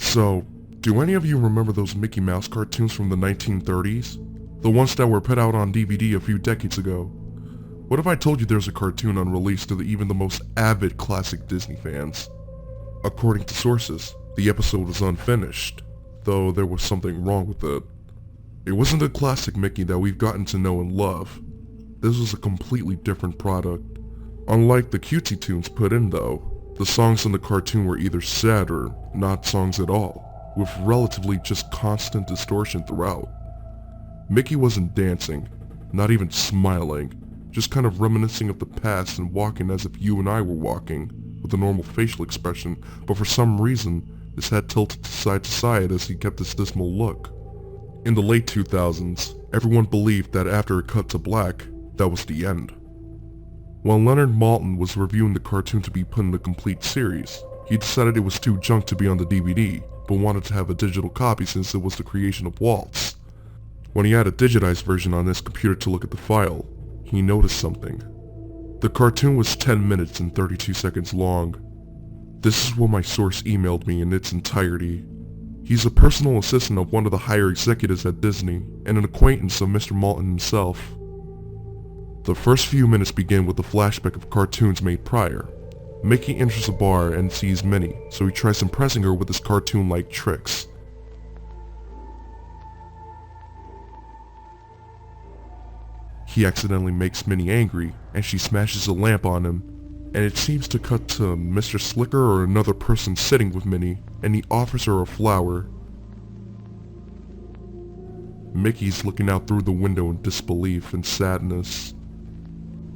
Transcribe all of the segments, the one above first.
So, do any of you remember those Mickey Mouse cartoons from the 1930s? The ones that were put out on DVD a few decades ago? What if I told you there's a cartoon unreleased to even the most avid classic Disney fans? According to sources, the episode was unfinished, though there was something wrong with it. It wasn't the classic Mickey that we've gotten to know and love. This was a completely different product. Unlike the cutesy tunes put in though, the songs in the cartoon were either sad or not songs at all, with relatively just constant distortion throughout. Mickey wasn't dancing, not even smiling, just kind of reminiscing of the past and walking as if you and I were walking, with a normal facial expression, but for some reason, his head tilted side to side as he kept this dismal look. In the late 2000s, everyone believed that after it cut to black, that was the end. While Leonard Maltin was reviewing the cartoon to be put in the complete series, he decided it was too junk to be on the DVD, but wanted to have a digital copy since it was the creation of Walt's. When he had a digitized version on his computer to look at the file, he noticed something. The cartoon was 10 minutes and 32 seconds long. This is what my source emailed me in its entirety. He's a personal assistant of one of the higher executives at Disney, and an acquaintance of Mr. Maltin himself. The first few minutes begin with a flashback of cartoons made prior. Mickey enters a bar and sees Minnie, so he tries impressing her with his cartoon-like tricks. He accidentally makes Minnie angry, and she smashes a lamp on him, and it seems to cut to Mr. Slicker or another person sitting with Minnie, and he offers her a flower. Mickey's looking out through the window in disbelief and sadness.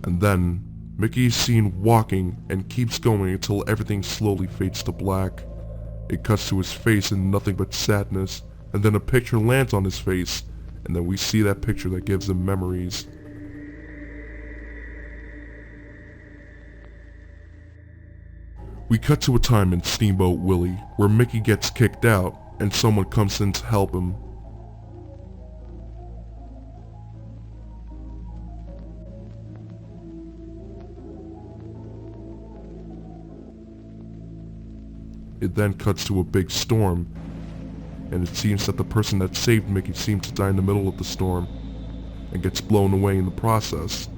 And then, Mickey is seen walking and keeps going until everything slowly fades to black. It cuts to his face in nothing but sadness, and then a picture lands on his face, and then we see that picture that gives him memories. We cut to a time in Steamboat Willie, where Mickey gets kicked out, and someone comes in to help him. It then cuts to a big storm, and it seems that the person that saved Mickey seemed to die in the middle of the storm, and gets blown away in the process.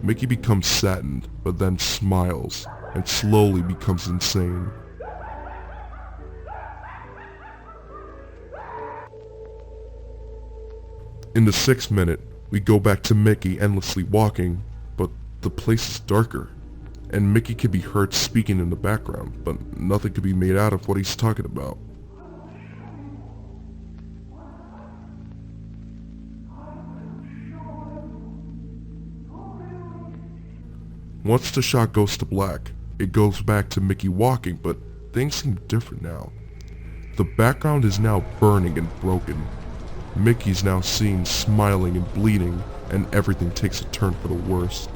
Mickey becomes saddened, but then smiles, and slowly becomes insane. In the 6th minute, we go back to Mickey endlessly walking, but the place is darker, and Mickey can be heard speaking in the background, but nothing can be made out of what he's talking about. Once the shot goes to black, it goes back to Mickey walking, but things seem different now. The background is now burning and broken. Mickey's now seen smiling and bleeding, and everything takes a turn for the worse.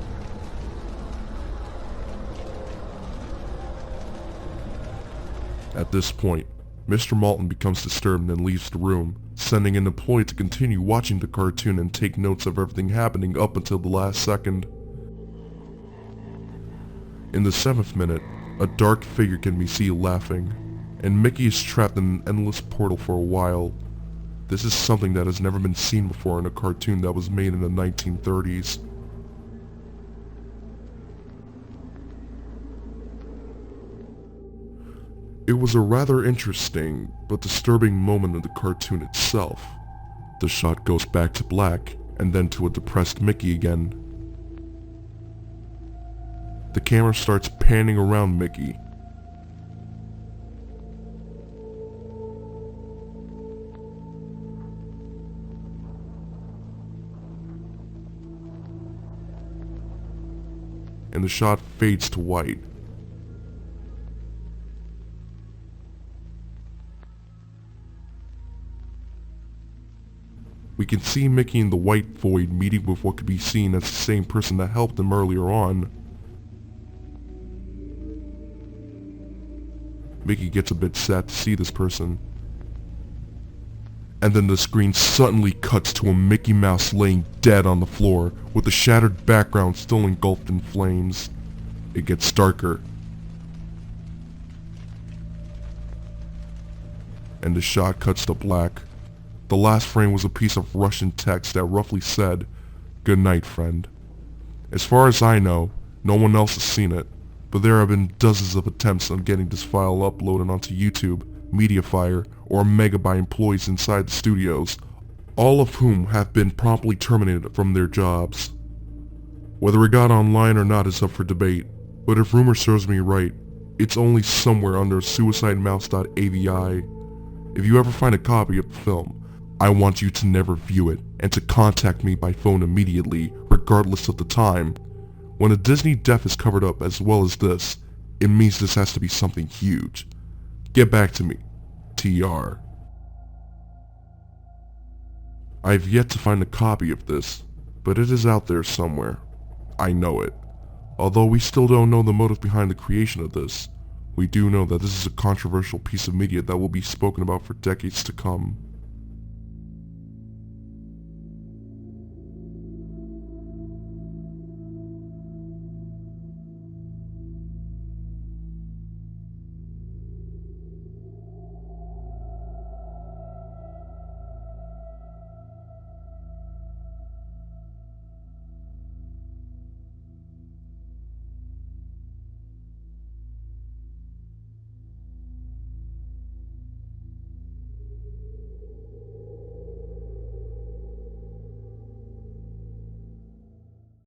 At this point, Mr. Maltin becomes disturbed and leaves the room, sending an employee to continue watching the cartoon and take notes of everything happening up until the last second. In the 7th minute, a dark figure can be seen laughing, and Mickey is trapped in an endless portal for a while. This is something that has never been seen before in a cartoon that was made in the 1930s. It was a rather interesting, but disturbing moment in the cartoon itself. The shot goes back to black, and then to a depressed Mickey again. The camera starts panning around Mickey. And the shot fades to white. We can see Mickey in the white void meeting with what could be seen as the same person that helped him earlier on. Mickey gets a bit sad to see this person. And then the screen suddenly cuts to a Mickey Mouse laying dead on the floor, with the shattered background still engulfed in flames. It gets darker. and the shot cuts to black. The last frame was a piece of Russian text that roughly said, "Good night, friend." As far as I know, no one else has seen it, but there have been dozens of attempts on getting this file uploaded onto YouTube, Mediafire, or Omega by employees inside the studios, all of whom have been promptly terminated from their jobs. Whether it got online or not is up for debate, but if rumor serves me right, it's only somewhere under suicidemouse.avi. If you ever find a copy of the film, I want you to never view it and to contact me by phone immediately, regardless of the time. When a Disney death is covered up as well as this, it means this has to be something huge. Get back to me, TR. I've yet to find a copy of this, but it is out there somewhere. I know it. Although we still don't know the motive behind the creation of this, we do know that this is a controversial piece of media that will be spoken about for decades to come.